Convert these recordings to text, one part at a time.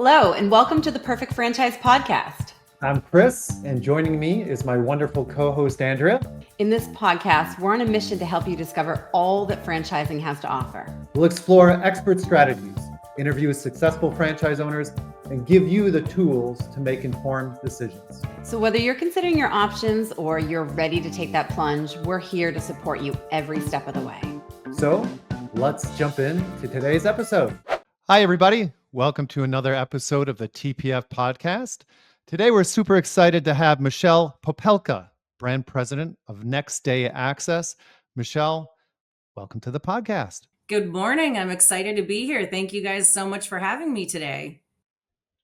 Hello, and welcome to the Perfect Franchise Podcast. I'm Kris, and joining me is my wonderful co-host, Andrea. In this podcast, we're on a mission to help you discover all that franchising has to offer. We'll explore expert strategies, interview successful franchise owners, and give you the tools to make informed decisions. So whether you're considering your options or you're ready to take that plunge, we're here to support you every step of the way. So let's jump into today's episode. Hi, everybody. Welcome to another episode of the TPF podcast. Today, we're super excited to have Michele Popelka, brand president of Next Day Access. Michele, welcome to the podcast. Good morning. I'm excited to be here. Thank you guys so much for having me today.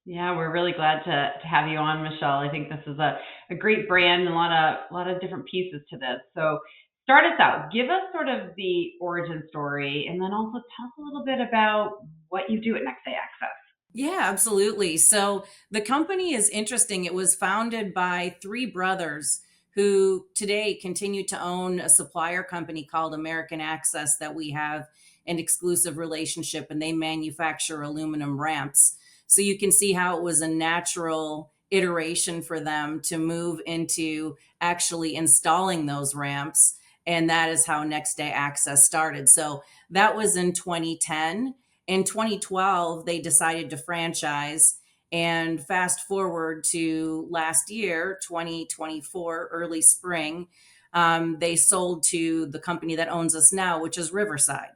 Yeah, we're really glad to have you on, Michele. I think this is a great brand and a lot of different pieces to this. So start us out. Give us sort of the origin story, and then also tell us a little bit about what you do at Next Day Access. Yeah, absolutely. So the company is interesting. It was founded by three brothers who today continue to own a supplier company called American Access that we have an exclusive relationship, and they manufacture aluminum ramps. So you can see how it was a natural iteration for them to move into actually installing those ramps. And that is how Next Day Access started. So that was in 2010. In 2012, they decided to franchise. And fast forward to last year, 2024, early spring, they sold to the company that owns us now, which is Riverside.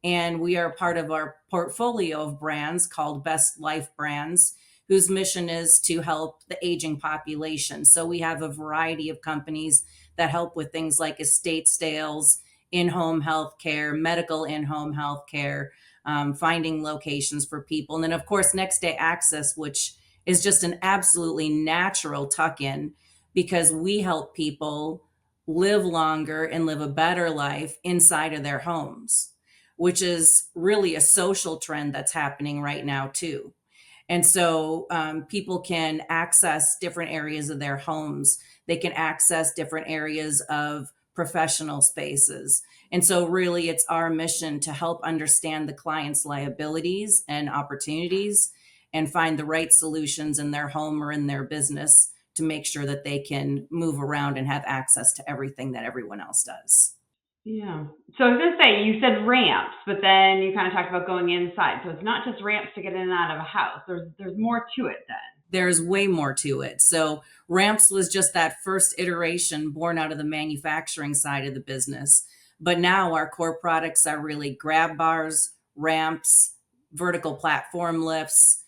And we are part of our portfolio of brands called Best Life Brands, whose mission is to help the aging population. So we have a variety of companies that help with things like estate sales, in-home health care, medical in-home health care, finding locations for people. And then, of course, Next Day Access, which is just an absolutely natural tuck-in because we help people live longer and live a better life inside of their homes, which is really a social trend that's happening right now too. And so people can access different areas of their homes. They can access different areas of professional spaces. And so really it's our mission to help understand the client's liabilities and opportunities and find the right solutions in their home or in their business to make sure that they can move around and have access to everything that everyone else does. Yeah. So I was going to say, you said ramps, but then you kind of talked about going inside. So it's not just ramps to get in and out of a house. There's more to it then. There's way more to it. So ramps was just that first iteration born out of the manufacturing side of the business. But now our core products are really grab bars, ramps, vertical platform lifts,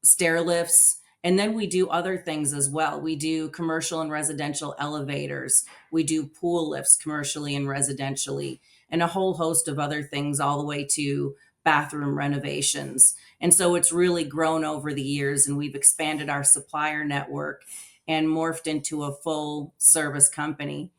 stair lifts. And then we do other things as well. We do commercial and residential elevators. We do pool lifts commercially and residentially, and a whole host of other things all the way to bathroom renovations. And so it's really grown over the years, and we've expanded our supplier network and morphed into a full service company.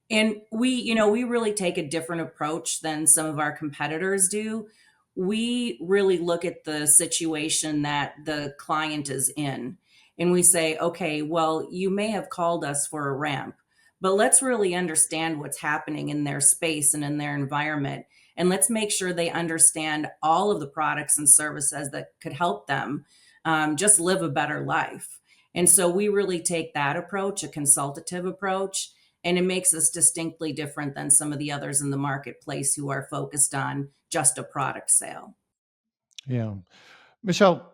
And we really take a different approach than some of our competitors do. We really look at the situation that the client is in. And we say, okay, well, you may have called us for a ramp, but let's really understand what's happening in their space and in their environment. And let's make sure they understand all of the products and services that could help them just live a better life. And so we really take that approach, a consultative approach, and it makes us distinctly different than some of the others in the marketplace who are focused on just a product sale. Yeah. Michele,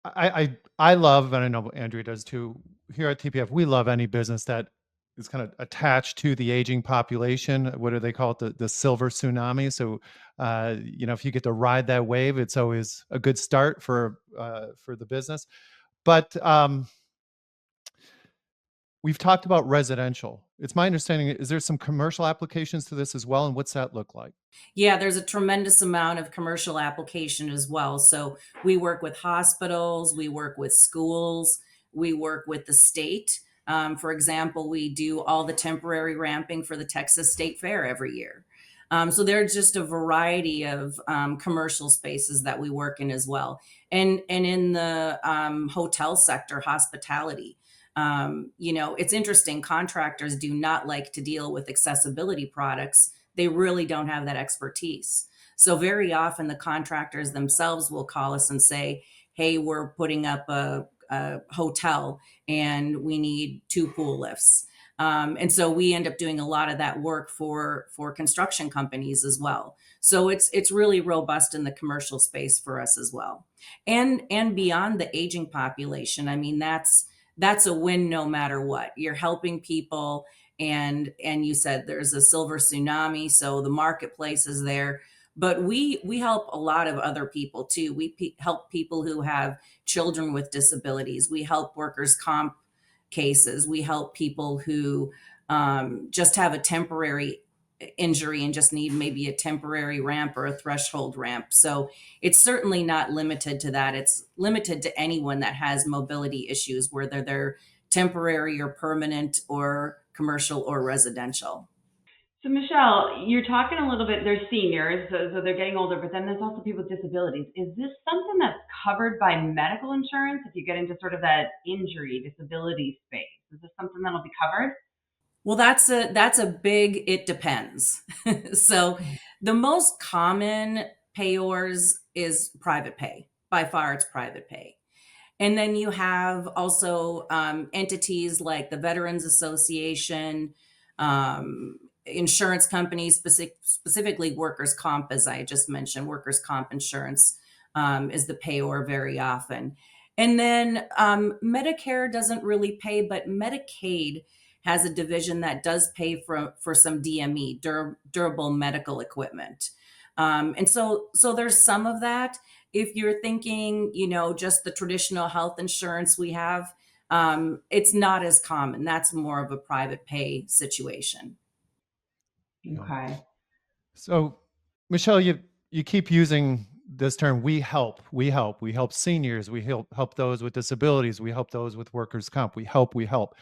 I love, and I know Andrea does too, here at TPF, we love any business that is kind of attached to the aging population. What do they call it? The silver tsunami. So, if you get to ride that wave, it's always a good start for the business. But we've talked about residential. It's my understanding, is there some commercial applications to this as well? And what's that look like? Yeah, there's a tremendous amount of commercial application as well. So we work with hospitals, we work with schools, we work with the state. For example, we do all the temporary ramping for the Texas State Fair every year. So there's just a variety of commercial spaces that we work in as well. And in the hotel sector, hospitality. It's interesting. Contractors do not like to deal with accessibility products. They really don't have that expertise. So very often the contractors themselves will call us and say, hey, we're putting up a hotel and we need 2 pool lifts. And so we end up doing a lot of that work for construction companies as well. So it's really robust in the commercial space for us as well, and beyond the aging population. I mean, that's a win no matter what. You're helping people, and you said there's a silver tsunami, so the marketplace is there. But we help a lot of other people too. Help people who have children with disabilities. We help workers comp cases. We help people who just have a temporary injury and just need maybe a temporary ramp or a threshold ramp. So it's certainly not limited to that. It's limited to anyone that has mobility issues, whether they're temporary or permanent or commercial or residential. So Michele, you're talking a little bit, there's seniors, so they're getting older, but then there's also people with disabilities. Is this something that's covered by medical insurance if you get into sort of that injury, disability space? Is this something that'll be covered? Well, that's a big it depends. So the most common payors is private pay. By far, it's private pay. And then you have also entities like the Veterans Association, insurance companies, specifically workers' comp, as I just mentioned, workers' comp insurance is the payor very often. And then Medicare doesn't really pay, but Medicaid has a division that does pay for some DME, durable medical equipment. And so there's some of that. If you're thinking, just the traditional health insurance we have, it's not as common. That's more of a private pay situation. Okay. So, Michele, you keep using this term. We help seniors. We help those with disabilities. We help those with workers' comp. We help.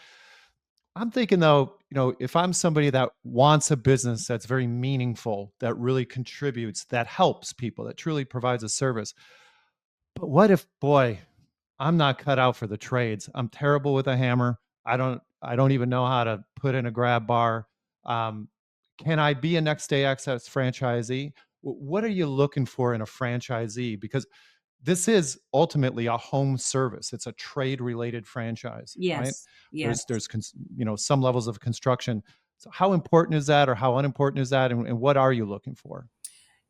I'm thinking though, if I'm somebody that wants a business that's very meaningful, that really contributes, that helps people, that truly provides a service. But what if, boy, I'm not cut out for the trades. I'm terrible with a hammer. I don't even know how to put in a grab bar. Um, can I be a next day access franchisee? What are you looking for in a franchisee? Because this is ultimately a home service. It's a trade related franchise, right? Yes, yes. There's some levels of construction. So how important is that, or how unimportant is that, and what are you looking for?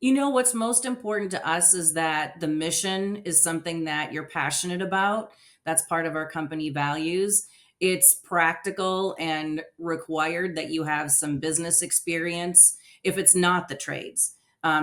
What's most important to us is that the mission is something that you're passionate about. That's part of our company values. It's practical and required that you have some business experience, if it's not the trades.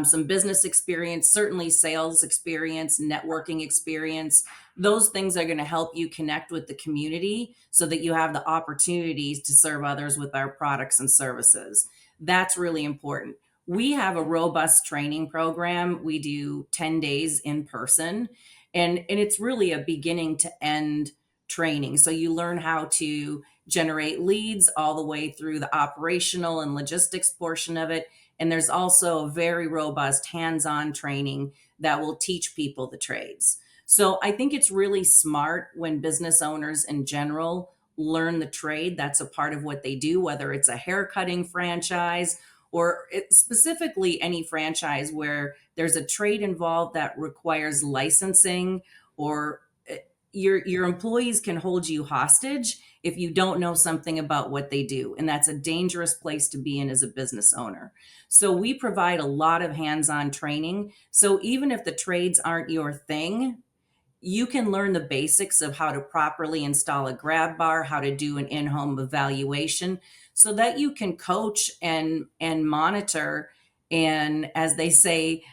Some business experience, certainly sales experience, networking experience. Those things are going to help you connect with the community so that you have the opportunities to serve others with our products and services. That's really important. We have a robust training program. We do 10 days in person, and it's really a beginning to end training. So you learn how to generate leads all the way through the operational and logistics portion of it. And there's also very robust hands-on training that will teach people the trades. So I think it's really smart when business owners in general learn the trade. That's a part of what they do, whether it's a haircutting franchise or specifically any franchise where there's a trade involved that requires licensing, or your employees can hold you hostage if you don't know something about what they do. And that's a dangerous place to be in as a business owner. So we provide a lot of hands-on training. So even if the trades aren't your thing, you can learn the basics of how to properly install a grab bar, how to do an in-home evaluation, so that you can coach and monitor, and, as they say,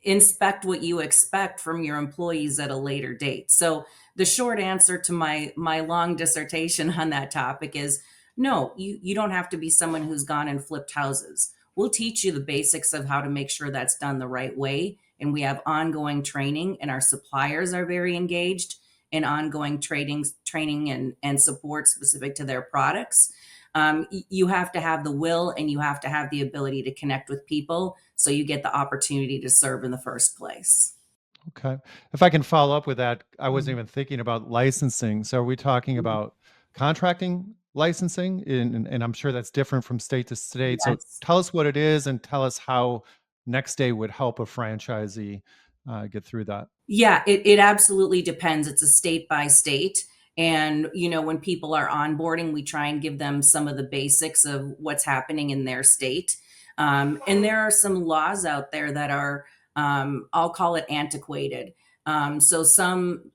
inspect what you expect from your employees at a later date. So the short answer to my long dissertation on that topic is no, you don't have to be someone who's gone and flipped houses. We'll teach you the basics of how to make sure that's done the right way. And we have ongoing training, and our suppliers are very engaged in ongoing training and support specific to their products. You have to have the will, and you have to have the ability to connect with people so you get the opportunity to serve in the first place. Okay. If I can follow up with that, I wasn't even thinking about licensing. So are we talking about contracting licensing? And I'm sure that's different from state to state. So Yes. tell us what it is and tell us how next day would help a franchisee get through that? Yeah, it absolutely depends. It's a state by state. And, when people are onboarding, we try and give them some of the basics of what's happening in their state. And there are some laws out there that are, I'll call it antiquated. So some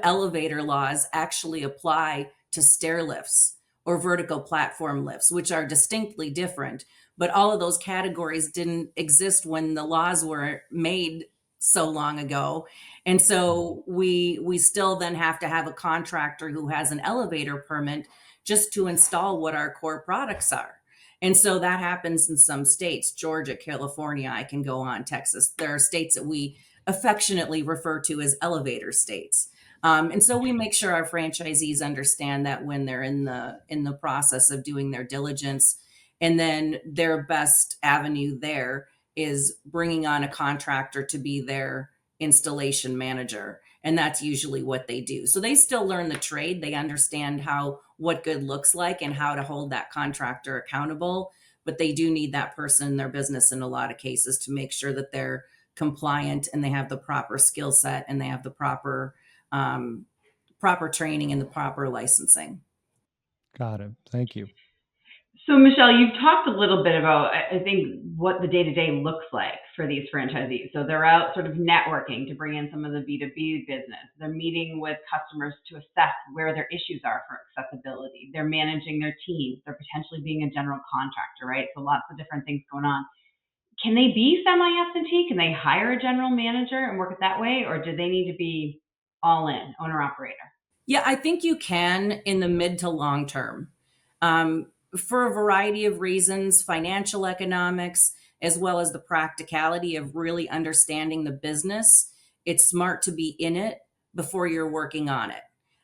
elevator laws actually apply to stair lifts or vertical platform lifts, which are distinctly different. But all of those categories didn't exist when the laws were made so long ago. And so we still then have to have a contractor who has an elevator permit just to install what our core products are. And so that happens in some states, Georgia, California, I can go on, Texas. There are states that we affectionately refer to as elevator states. And so we make sure our franchisees understand that when they're in the process of doing their diligence, and then their best avenue there is bringing on a contractor to be their installation manager. And that's usually what they do. So they still learn the trade. They understand what good looks like and how to hold that contractor accountable. But they do need that person in their business in a lot of cases to make sure that they're compliant and they have the proper skill set and they have the proper training and the proper licensing. Got it. Thank you. So, Michele, you've talked a little bit about, I think, what the day-to-day looks like for these franchisees. So they're out sort of networking to bring in some of the B2B business. They're meeting with customers to assess where their issues are for accessibility. They're managing their teams. They're potentially being a general contractor, right? So lots of different things going on. Can they be semi-absentee? Can they hire a general manager and work it that way? Or do they need to be all in, owner-operator? Yeah, I think you can in the mid to long term. For a variety of reasons, financial economics, as well as the practicality of really understanding the business. It's smart to be in it before you're working on it.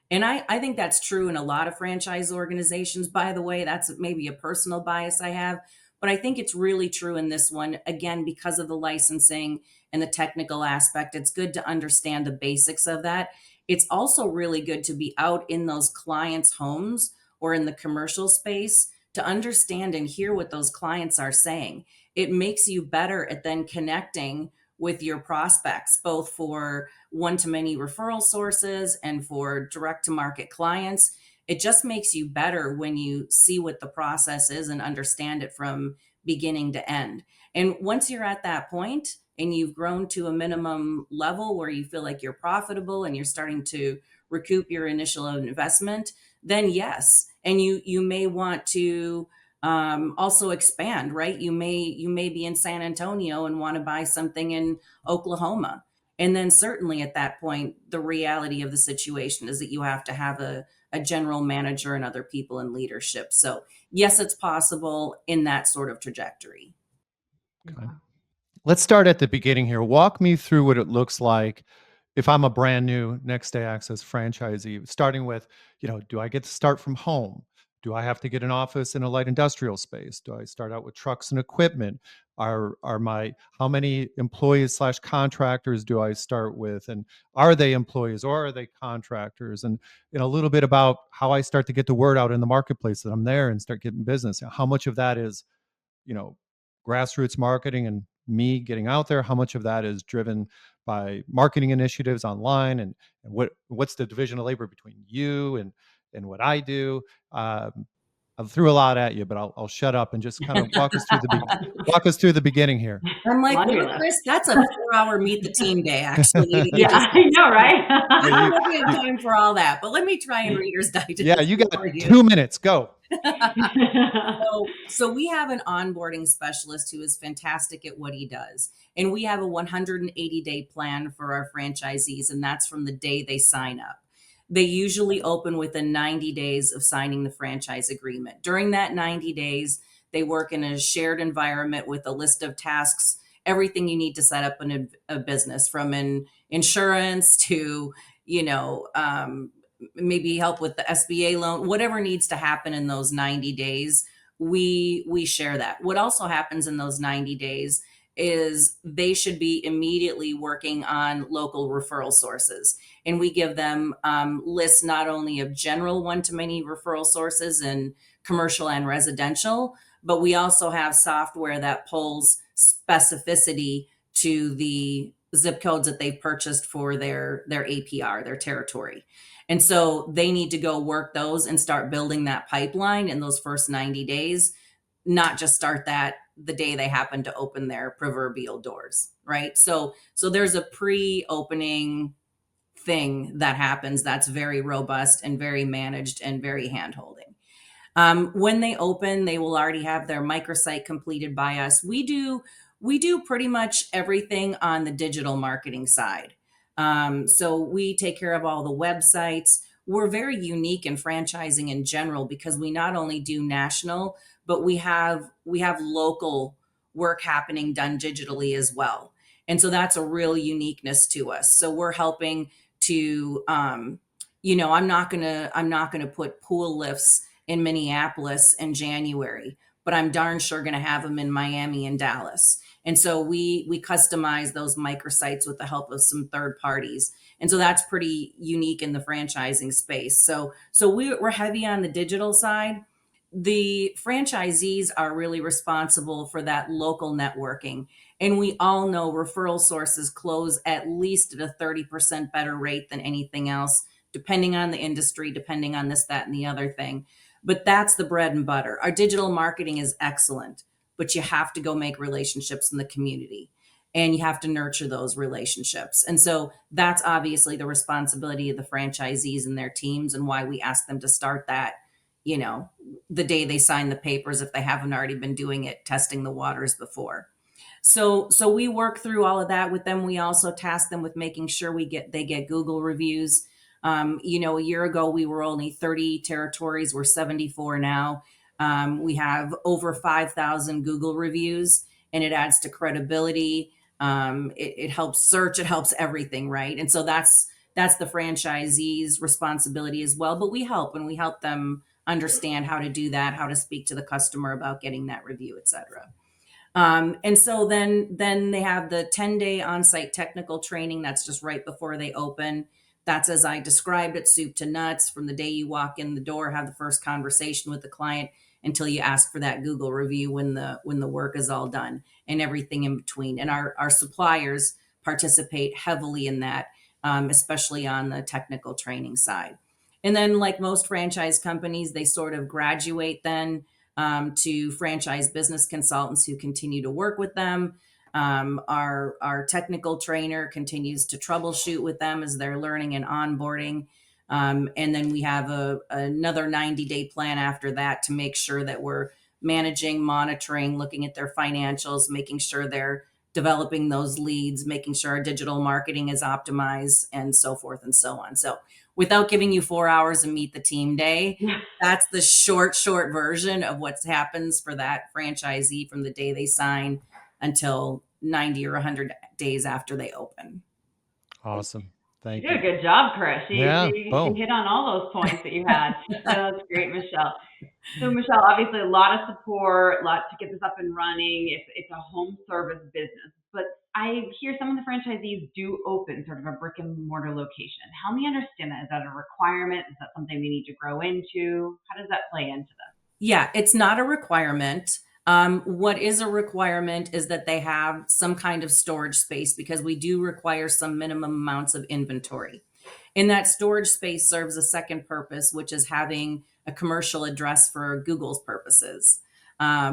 And I think that's true in a lot of franchise organizations. By the way, that's maybe a personal bias I have, but I think it's really true in this one. Again, because of the licensing and the technical aspect, it's good to understand the basics of that. It's also really good to be out in those clients' homes or in the commercial space to understand and hear what those clients are saying. It makes you better at then connecting with your prospects, both for one-to-many referral sources and for direct-to-market clients. It just makes you better when you see what the process is and understand it from beginning to end. And once you're at that point and you've grown to a minimum level where you feel like you're profitable and you're starting to recoup your initial investment, then yes. And you may want to also expand, right? You may be in San Antonio and want to buy something in Oklahoma. And then certainly at that point, the reality of the situation is that you have to have a general manager and other people in leadership. So yes, it's possible in that sort of trajectory. Okay. Let's start at the beginning here. Walk me through what it looks like if I'm a brand new Next Day Access franchisee, starting with, do I get to start from home? Do I have to get an office in a light industrial space? Do I start out with trucks and equipment? How many employees / contractors do I start with? And are they employees or are they contractors? And a little bit about how I start to get the word out in the marketplace that I'm there and start getting business. How much of that is, grassroots marketing and me getting out there? How much of that is driven by marketing initiatives online? And what's the division of labor between you and what I do? I threw a lot at you, but I'll shut up and just kind of walk us through the beginning here. I'm like, Kris, that's a 4-hour meet the team day, actually. Yeah, I know, right? I don't have time for all that, but let me try and Reader's Digest. Yeah, you got 2 minutes. Go. So we have an onboarding specialist who is fantastic at what he does. And we have a 180-day plan for our franchisees, and that's from the day they sign up. They usually open within 90 days of signing the franchise agreement. During that 90 days, they work in a shared environment with a list of tasks, everything you need to set up a business, from an insurance to, maybe help with the SBA loan, whatever needs to happen in those 90 days, we share that. What also happens in those 90 days is they should be immediately working on local referral sources. And we give them lists not only of general one-to-many referral sources in commercial and residential, but we also have software that pulls specificity to the zip codes that they've purchased for their APR, their territory. And so they need to go work those and start building that pipeline in those first 90 days, not just start that the day they happen to open their proverbial doors, right? So there's a pre-opening thing that happens that's very robust and very managed and very hand-holding. When they open, they will already have their microsite completed by us. We do pretty much everything on the digital marketing side. So we take care of all the websites. We're very unique in franchising in general because we not only do national, but we have local work happening done digitally as well. And so that's a real uniqueness to us. So we're helping to, I'm not gonna put pool lifts in Minneapolis in January, but I'm darn sure going to have them in Miami and Dallas. And so we customize those microsites with the help of some third parties. And so that's pretty unique in the franchising space. So we're heavy on the digital side. The franchisees are really responsible for that local networking. And we all know referral sources close at least at a 30% better rate than anything else, depending on the industry, depending on this, that, and the other thing. But that's the bread and butter. Our digital marketing is excellent, but you have to go make relationships in the community and you have to nurture those relationships. And so that's obviously the responsibility of the franchisees and their teams, and why we ask them to start that, the day they sign the papers, if they haven't already been doing it, testing the waters before. So we work through all of that with them. We also task them with making sure they get Google reviews. A year ago, we were only 30 territories. We're 74 now. We have over 5,000 Google reviews, and it adds to credibility. It helps search, it helps everything, right? And so that's the franchisee's responsibility as well. But we help them understand how to do that, how to speak to the customer about getting that review, et cetera. And so then they have the 10-day on-site technical training. That's just right before they open. That's, as I described it, soup to nuts. From the day you walk in the door, have the first conversation with the client until you ask for that Google review when the work is all done, and everything in between. And our suppliers participate heavily in that, especially on the technical training side. And then, like most franchise companies, they sort of graduate then to franchise business consultants who continue to work with them. Our technical trainer continues to troubleshoot with them as they're learning and onboarding. And then we have another 90-day plan after that to make sure that we're managing, monitoring, looking at their financials, making sure they're developing those leads, making sure our digital marketing is optimized, and so forth and so on. So without giving you 4 hours of meet the team day, that's the short version of what happens for that franchisee from the day they sign until 90 or 100 days after they open. Awesome. Thank you. You did a good job, Kris. You boom. hit on all those points that you had. That's great, Michele. So, Michele, obviously a lot of support, a lot to get this up and running. It's a home service business, but I hear some of the franchisees do open sort of a brick and mortar location. Help me understand that. Is that a requirement? Is that something they need to grow into? How does that play into this? Yeah, it's not a requirement. What is a requirement is that they have some kind of storage space, because we do require some minimum amounts of inventory. And that storage space serves a second purpose, which is having a commercial address for Google's purposes,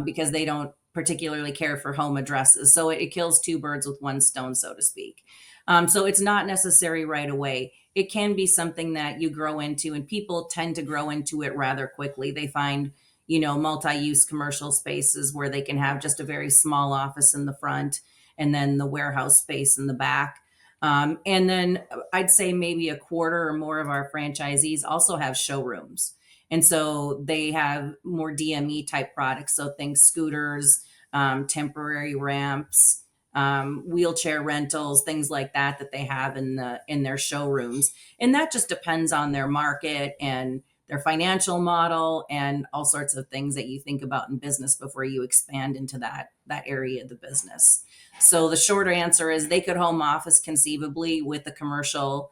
because they don't particularly care for home addresses. So it kills two birds with one stone, so to speak. So it's not necessary right away. It can be something that you grow into, and people tend to grow into it rather quickly. They find multi-use commercial spaces where they can have just a very small office in the front and then the warehouse space in the back. And then I'd say maybe a quarter or more of our franchisees also have showrooms. And so they have more DME type products. So think scooters, temporary ramps, wheelchair rentals, things like that they have in their showrooms. And that just depends on their market and their financial model and all sorts of things that you think about in business before you expand into that area of the business. So the shorter answer is they could home office conceivably with a commercial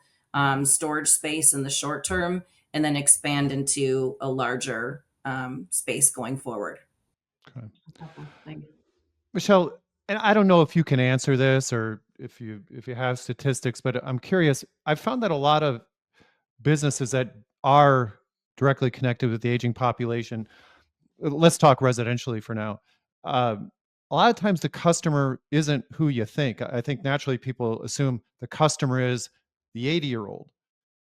storage space in the short term, and then expand into a larger space going forward. Okay. Thanks. Michele, and I don't know if you can answer this or if you have statistics, but I'm curious. I've found that a lot of businesses that are directly connected with the aging population, let's talk residentially for now. A lot of times the customer isn't who you think. I think naturally people assume the customer is the 80-year-old.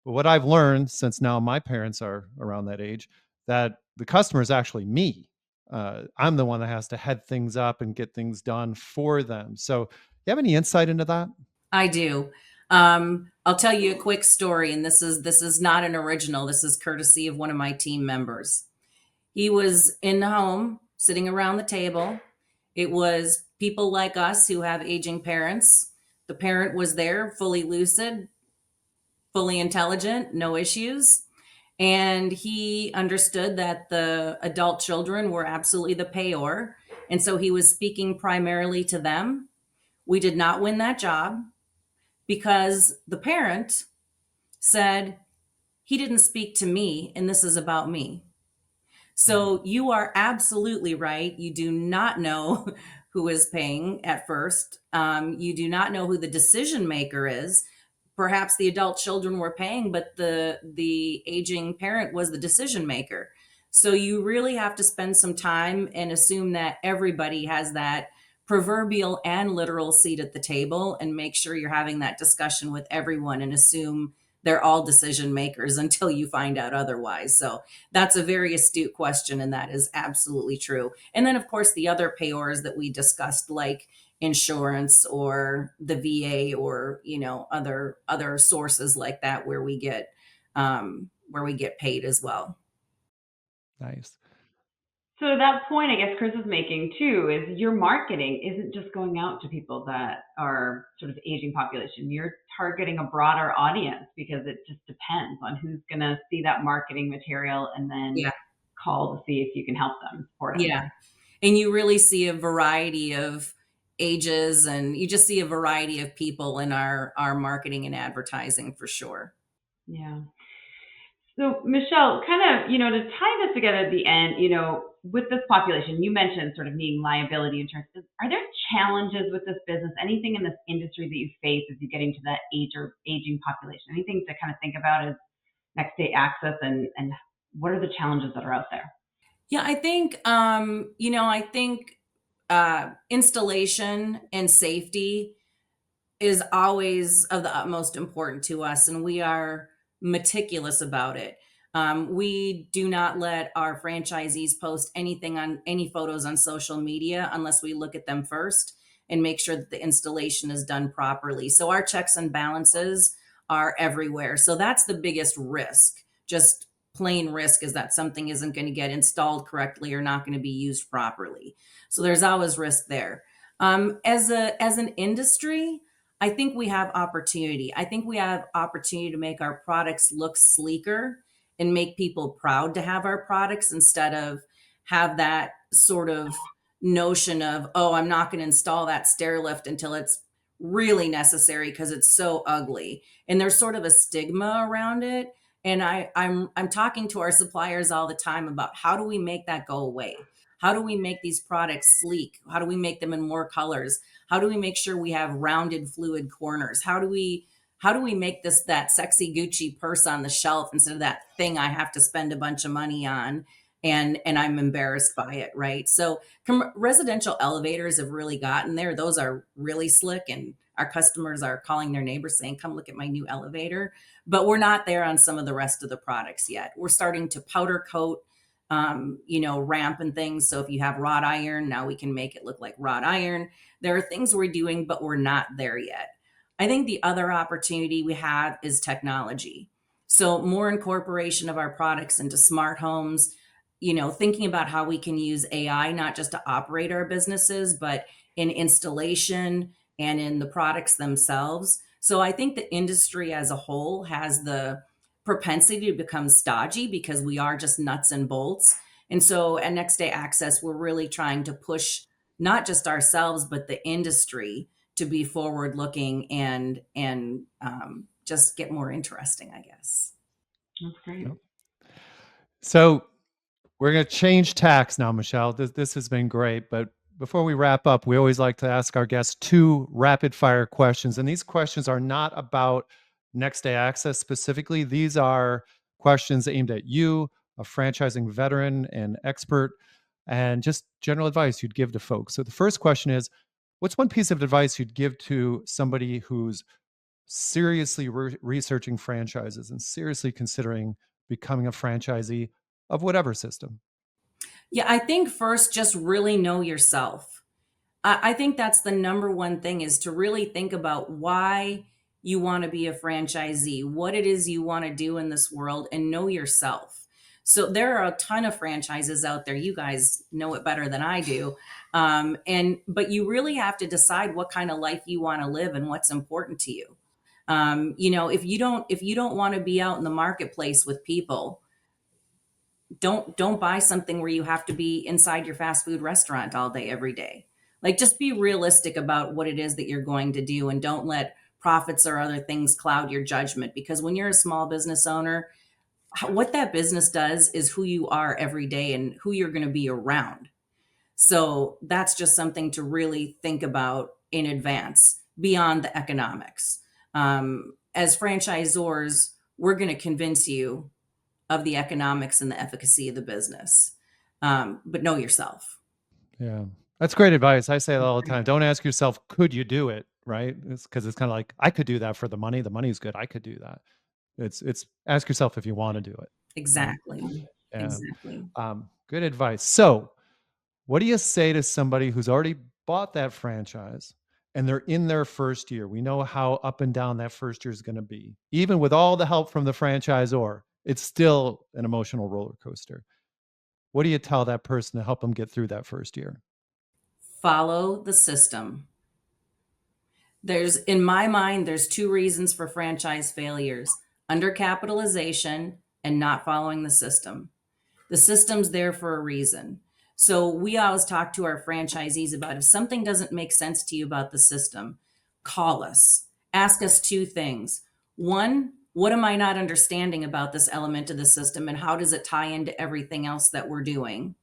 But what I've learned since now my parents are around that age, that the customer is actually me. I'm the one that has to head things up and get things done for them. So, you have any insight into that? I do. I'll tell you a quick story, and this is not an original. This is courtesy of one of my team members. He was in the home, sitting around the table. It was people like us who have aging parents. The parent was there, fully lucid, fully intelligent, no issues. And he understood that the adult children were absolutely the payor. And so he was speaking primarily to them. We did not win that job because the parent said, he didn't speak to me, and this is about me. So you are absolutely right. You do not know who is paying at first. You do not know who the decision maker is. Perhaps the adult children were paying, but the aging parent was the decision maker. So you really have to spend some time and assume that everybody has that proverbial and literal seat at the table, and make sure you're having that discussion with everyone and assume they're all decision makers until you find out otherwise. So that's a very astute question, and that is absolutely true. And then, of course, the other payors that we discussed, like insurance or the VA, or other sources like that, where we get paid as well. Nice. So that point, I guess Kris is making too, is your marketing isn't just going out to people that are sort of aging population. You're targeting a broader audience because it just depends on who's going to see that marketing material and then Yeah. call to see if you can help them, support them. Yeah. And you really see a variety of ages, and you just see a variety of people in our marketing and advertising for sure. Yeah. So Michele, kind of, to tie this together at the end, with this population, you mentioned sort of needing liability insurance. Are there challenges with this business? Anything in this industry that you face as you get into that aging population? Anything to kind of think about as next day access, and what are the challenges that are out there? Yeah, I think installation and safety is always of the utmost important to us, and we are meticulous about it. We do not let our franchisees post anything on any photos on social media unless we look at them first and make sure that the installation is done properly. So our checks and balances are everywhere. So that's the biggest risk. Just plain risk is that something isn't going to get installed correctly or not going to be used properly. So there's always risk there. As an industry, I think we have opportunity. I think we have opportunity to make our products look sleeker and make people proud to have our products, instead of have that sort of notion of, oh, I'm not going to install that stair lift until it's really necessary because it's so ugly. And there's sort of a stigma around it. And I'm talking to our suppliers all the time about, how do we make that go away? How do we make these products sleek? How do we make them in more colors? How do we make sure we have rounded fluid corners? How do we make this that sexy Gucci purse on the shelf instead of that thing I have to spend a bunch of money on and I'm embarrassed by it, right? So residential elevators have really gotten there. Those are really slick, and our customers are calling their neighbors saying, come look at my new elevator. But we're not there on some of the rest of the products yet. We're starting to powder coat ramp and things. So if you have wrought iron, now we can make it look like wrought iron. There are things we're doing, but we're not there yet. I think the other opportunity we have is technology. So more incorporation of our products into smart homes, thinking about how we can use AI, not just to operate our businesses, but in installation and in the products themselves. So I think the industry as a whole has the propensity to become stodgy because we are just nuts and bolts. And so at Next Day Access, we're really trying to push not just ourselves, but the industry to be forward looking and just get more interesting, I guess. That's great. Yep. So we're going to change tacks now, Michele. This has been great, but Before we wrap up, we always like to ask our guests 2 rapid fire questions. And these questions are not about Next Day Access specifically. These are questions aimed at you, a franchising veteran and expert, and just general advice you'd give to folks. So the first question is, what's one piece of advice you'd give to somebody who's seriously researching franchises and seriously considering becoming a franchisee of whatever system? Yeah, I think first, just really know yourself. I think that's the number one thing, is to really think about why you want to be a franchisee, what it is you want to do in this world, and know yourself. So there are a ton of franchises out there. You guys know it better than I do. But you really have to decide what kind of life you want to live and what's important to you. If you don't want to be out in the marketplace with people, don't buy something where you have to be inside your fast food restaurant all day every day. Like, just be realistic about what it is that you're going to do, and don't let profits or other things cloud your judgment, because when you're a small business owner, what that business does is who you are every day and who you're going to be around. So that's just something to really think about in advance beyond the economics. As franchisors, we're going to convince you of the economics and the efficacy of the business. But know yourself. Yeah, that's great advice. I say that all the time. Don't ask yourself, could you do it? Right? It's because it's kind of like, I could do that for the money. The money's good. I could do that. It's ask yourself if you want to do it. Right? Exactly. Yeah. Exactly. Good advice. So, what do you say to somebody who's already bought that franchise and they're in their first year? We know how up and down that first year is going to be. Even with all the help from the franchisor, it's still an emotional roller coaster. What do you tell that person to help them get through that first year? Follow the system. In my mind, there's 2 reasons for franchise failures: undercapitalization and not following the system. The system's there for a reason. So we always talk to our franchisees about, if something doesn't make sense to you about the system, call us. Ask us 2 things. One, what am I not understanding about this element of the system, and how does it tie into everything else that we're doing?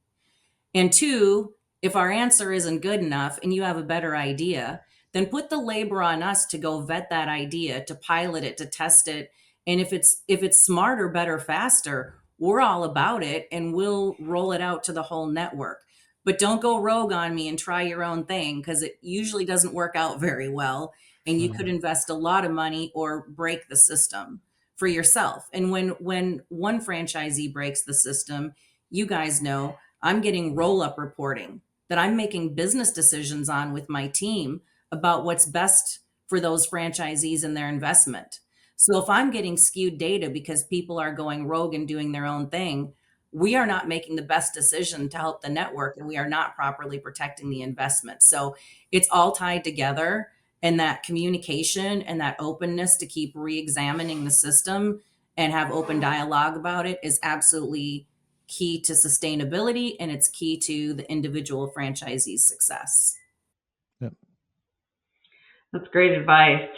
And 2, if our answer isn't good enough and you have a better idea, then put the labor on us to go vet that idea, to pilot it, to test it. And if it's smarter, better, faster, we're all about it, and we'll roll it out to the whole network. But don't go rogue on me and try your own thing, because it usually doesn't work out very well. And you could invest a lot of money or break the system for yourself. And when one franchisee breaks the system, you guys know I'm getting roll-up reporting that I'm making business decisions on with my team about what's best for those franchisees and their investment. So if I'm getting skewed data because people are going rogue and doing their own thing, we are not making the best decision to help the network, and we are not properly protecting the investment. So it's all tied together, and that communication and that openness to keep re-examining the system and have open dialogue about it is absolutely key to sustainability, and it's key to the individual franchisee's success. Yep. That's great advice.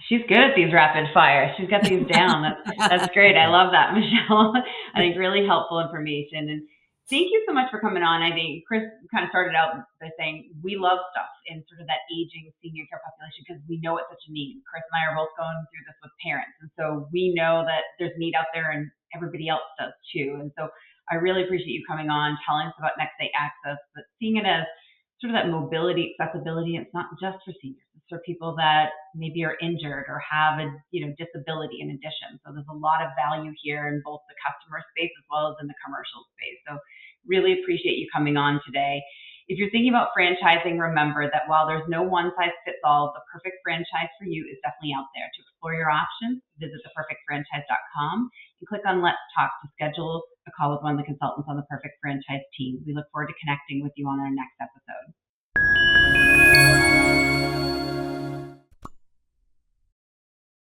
She's good at these rapid fires. She's got these down. That's great. I love that, Michele. I think really helpful information. And thank you so much for coming on. I think Kris kind of started out by saying we love stuff in sort of that aging senior care population because we know it's such a need. Kris and I are both going through this with parents. And so we know that there's need out there, and everybody else does too. And so I really appreciate you coming on, telling us about Next Day Access, but seeing it as sort of that mobility, accessibility. It's not just for seniors. It's for people that maybe are injured or have a disability in addition. So there's a lot of value here in both the customer space as well as in the commercial space. So really appreciate you coming on today. If you're thinking about franchising, remember that while there's no one size fits all, the perfect franchise for you is definitely out there. To explore your options, visit theperfectfranchise.com and click on Let's Talk to schedule a call with one of the consultants on the Perfect Franchise team. We look forward to connecting with you on our next episode.